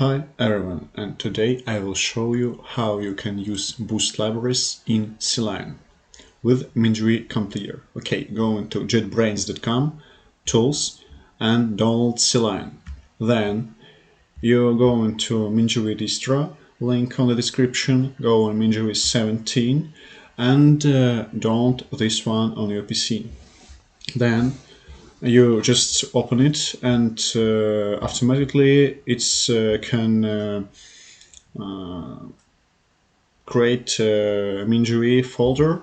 Hi everyone, and today I will show you how you can use Boost libraries in Clion with mingw complier. Okay, go into jetbrains.com, tools, and download Clion. Then you go into mingw distro, link on the description, go on mingw 17 and download this one on your PC. Then you just open it and automatically it's can create a mingw folder.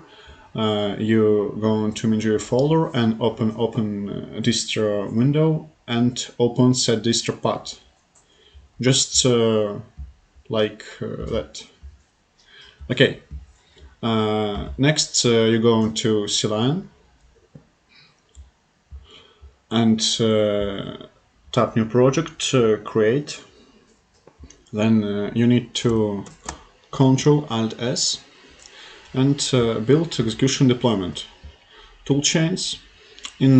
You go into mingw folder and open distro window and open set distro path, just like that. Okay, next you go into Clion and tap new project, create. Then you need to Ctrl-Alt-S and build execution deployment. Toolchains. In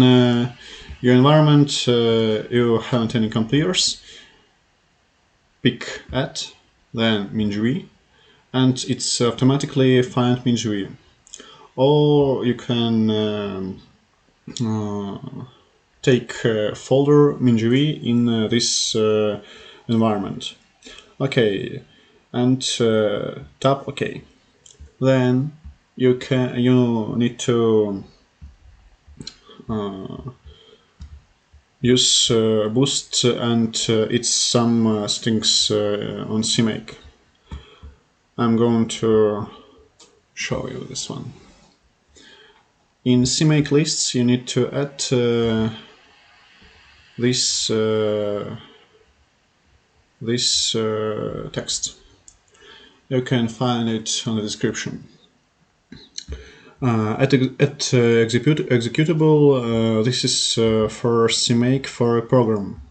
your environment you haven't any compliers. Pick add, then mingw, and it's automatically find mingw. Or you can take folder mingw in this environment. Okay, and tap OK. Then you need to use Boost and it's some strings on Cmake. I'm going to show you this one. In Cmake lists you need to add this text. You can find it on the description. At executable, this is for Cmake for a program,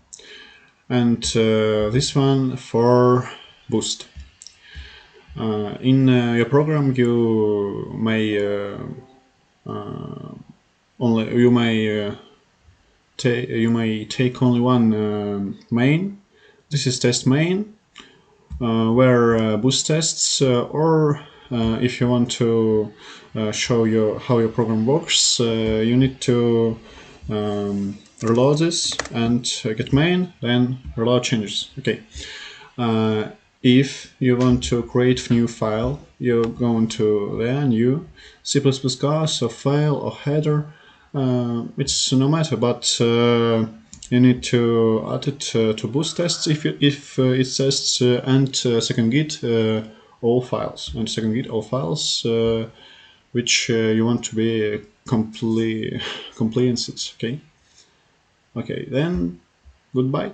and this one for Boost. In your program, you may take only one main. This is test main, where boost tests, or if you want to show you how your program works, you need to reload this and get main, then reload changes. Okay. If you want to create a new file, you go into the new C++ class or file or header. It's no matter, but you need to add it to BoostTest if it says and second git all files, and second git all files which you want to be compliant. Okay, then goodbye.